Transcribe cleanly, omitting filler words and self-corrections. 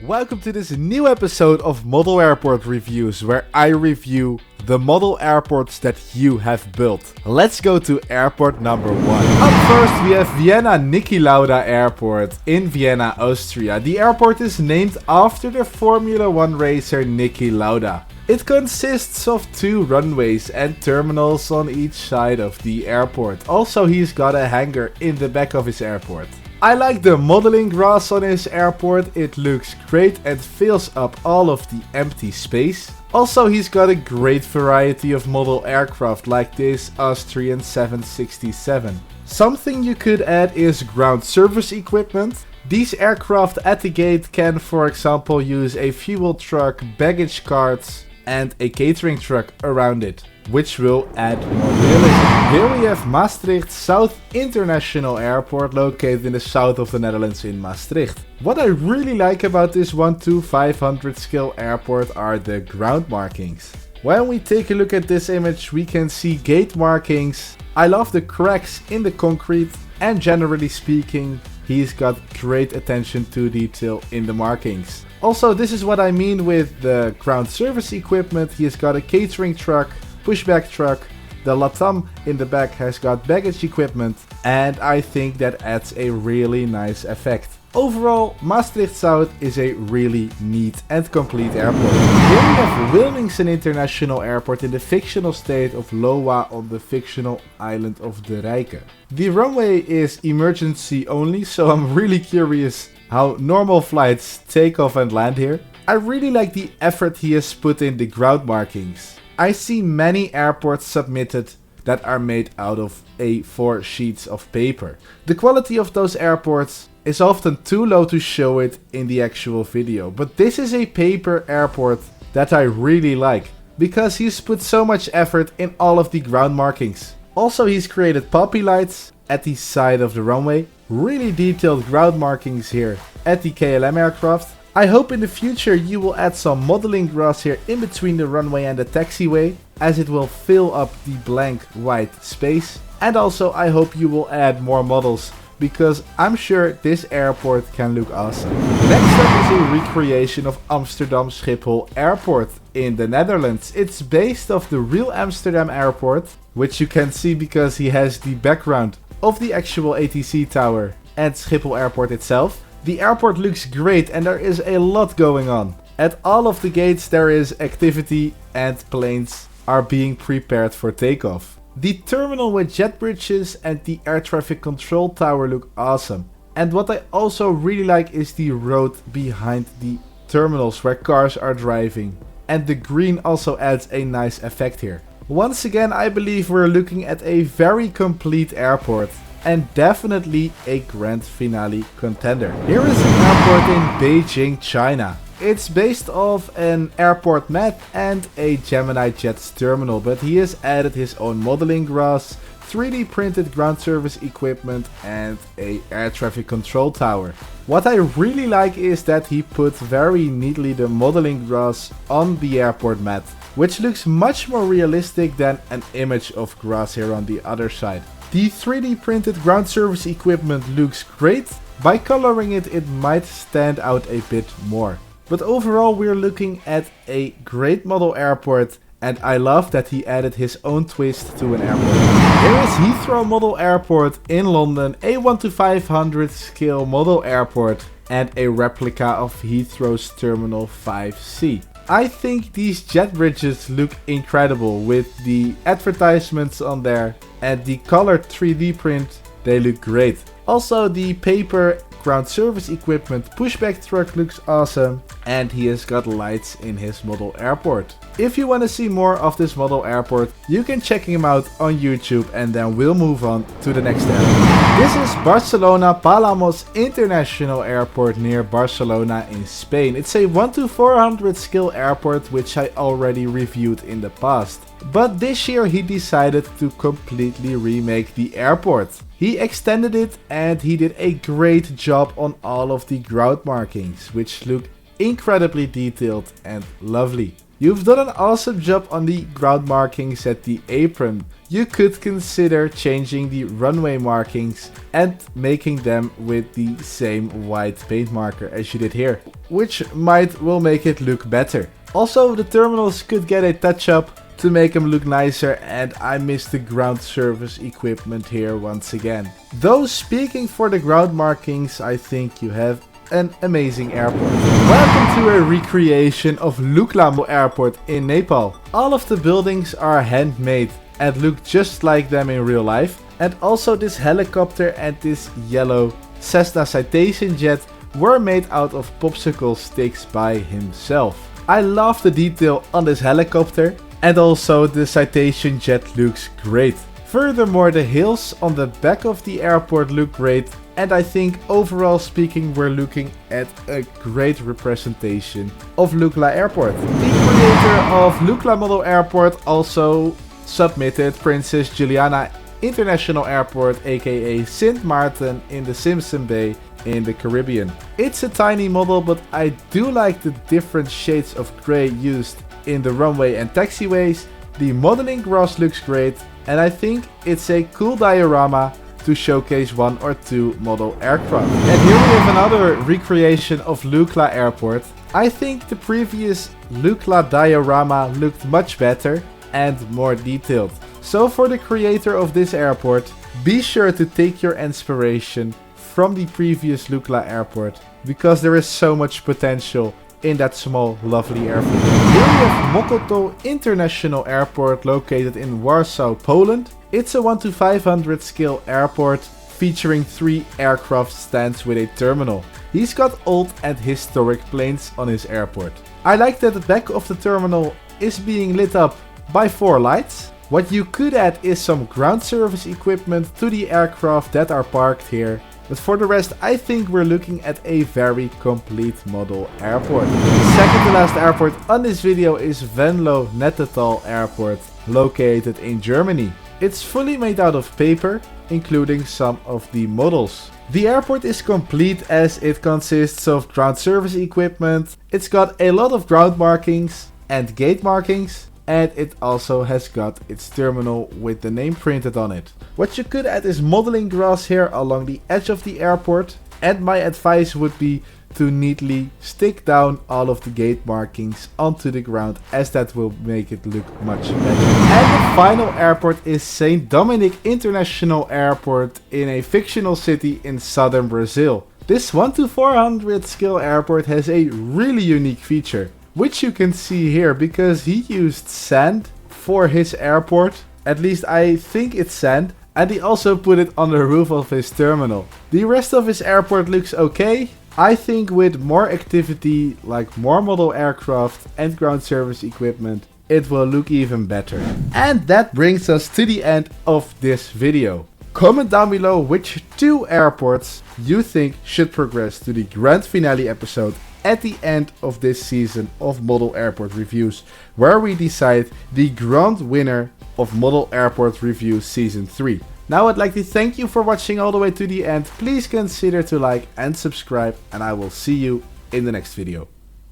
Welcome to this new episode of Model Airport Reviews, where I review the model airports that you have built. Let's go to airport number 1. Up first we have Vienna Nikkila Airport in Vienna, Austria. The airport is named after the Formula 1 racer Niki Lauda. It consists of 2 runways and terminals on each side of the airport. Also, he's got a hangar in the back of his airport. I like the modeling grass on his airport. It looks great and fills up all of the empty space. Also, he's got a great variety of model aircraft like this Austrian 767. Something you could add is ground service equipment. These aircraft at the gate can, for example, use a fuel truck, baggage carts and a catering truck around it, which will add more realism. Here we have Maastricht South International Airport, located in the south of the Netherlands in Maastricht. What I really like about this 1:500 scale airport are the ground markings. When we take a look at this image, we can see gate markings. I love the cracks in the concrete, and generally speaking, he's got great attention to detail in the markings. Also, this is what I mean with the ground service equipment. He's got a catering truck, pushback truck. The Latam in the back has got baggage equipment, and I think that adds a really nice effect. Overall, Maastricht South is a really neat and complete airport. Here we have Wingson International Airport in the fictional state of Loa on the fictional island of De Rijke. The runway is emergency only, so I'm really curious how normal flights take off and land here. I really like the effort he has put in the ground markings. I see many airports submitted that are made out of A4 sheets of paper. The quality of those airports is often too low to show it in the actual video, but this is a paper airport that I really like, because he's put so much effort in all of the ground markings. Also, he's created poppy lights at the side of the runway, really detailed ground markings here at the KLM aircraft. I hope in the future you will add some modeling grass here in between the runway and the taxiway, as it will fill up the blank white space. And also I hope you will add more models, because I'm sure this airport can look awesome. Next up is a recreation of Amsterdam Schiphol Airport in the Netherlands. It's based off the real Amsterdam airport, which you can see because he has the background of the actual ATC tower and Schiphol Airport itself. The airport looks great and there is a lot going on. At all of the gates there is activity and planes are being prepared for takeoff. The terminal with jet bridges and the air traffic control tower look awesome. And what I also really like is the road behind the terminals where cars are driving. And the green also adds a nice effect here. Once again, I believe we're looking at a very complete airport, and definitely a grand finale contender. Here is an airport in Beijing, China. It's based off an airport map and a Gemini Jets terminal, but he has added his own modeling grass, 3D printed ground service equipment and a air traffic control tower. What I really like is that he put very neatly the modeling grass on the airport map, which looks much more realistic than an image of grass here on the other side. The 3D printed ground service equipment looks great. By coloring it, it might stand out a bit more. But overall, we're looking at a great model airport, and I love that he added his own twist to an airport. Here is Heathrow Model Airport in London, a 1:500 scale model airport and a replica of Heathrow's Terminal 5C. I think these jet bridges look incredible with the advertisements on there and the colored 3D print, they look great. Also, the paper ground service equipment pushback truck looks awesome, and he has got lights in his model airport. If you want to see more of this model airport, you can check him out on YouTube, and then we'll move on to the next airport. This is Barcelona Palamos International Airport near Barcelona in Spain. It's a 1:400 scale airport, which I already reviewed in the past. But this year he decided to completely remake the airport. He extended it and he did a great job on all of the ground markings, which look incredibly detailed and lovely. You've done an awesome job on the ground markings at the apron. You could consider changing the runway markings and making them with the same white paint marker as you did here, which will make it look better. Also, the terminals could get a touch up to make them look nicer, and I miss the ground service equipment here once again. Though speaking for the ground markings, I think you have an amazing airport. Welcome to a recreation of Lukla Airport in Nepal. All of the buildings are handmade and look just like them in real life. And also this helicopter and this yellow Cessna Citation jet were made out of popsicle sticks by himself. I love the detail on this helicopter, and also the Citation jet looks great. Furthermore, the hills on the back of the airport look great, and I think overall speaking we're looking at a great representation of Lukla Airport. The creator of Lukla Model Airport also submitted Princess Juliana International Airport, aka Sint Maarten in the Simpson Bay in the Caribbean. It's a tiny model, but I do like the different shades of grey used in the runway and taxiways. The modeling gross looks great, and I think it's a cool diorama to showcase one or two model aircraft. And here we have another recreation of Lukla Airport. I think the previous Lukla diorama looked much better and more detailed. So for the creator of this airport, be sure to take your inspiration from the previous Lukla Airport, because there is so much potential in that small, lovely airport. Here we have Mokotów International Airport, located in Warsaw, Poland. It's a 1:500 scale airport featuring 3 aircraft stands with a terminal. He's got old and historic planes on his airport. I like that the back of the terminal is being lit up by 4 lights. What you could add is some ground service equipment to the aircraft that are parked here. But for the rest, I think we're looking at a very complete model airport. The second to last airport on this video is Venlo Netal Airport, located in Germany. It's fully made out of paper, including some of the models. The airport is complete as it consists of ground service equipment. It's got a lot of ground markings and gate markings, and it also has got its terminal with the name printed on it. What you could add is modeling grass here along the edge of the airport, and my advice would be to neatly stick down all of the gate markings onto the ground, as that will make it look much better. And the final airport is St. Dominic International Airport in a fictional city in southern Brazil. This 1:400 scale airport has a really unique feature, which you can see here, because he used sand for his airport. At least I think it's sand. And he also put it on the roof of his terminal. The rest of his airport looks okay. I think with more activity, like more model aircraft and ground service equipment, it will look even better. And that brings us to the end of this video. Comment down below which 2 airports you think should progress to the grand finale episode at the end of this season of Model Airport Reviews, where we decide the grand winner of Model Airport Reviews Season 3. Now I'd like to thank you for watching all the way to the end. Please consider to like and subscribe, and I will see you in the next video.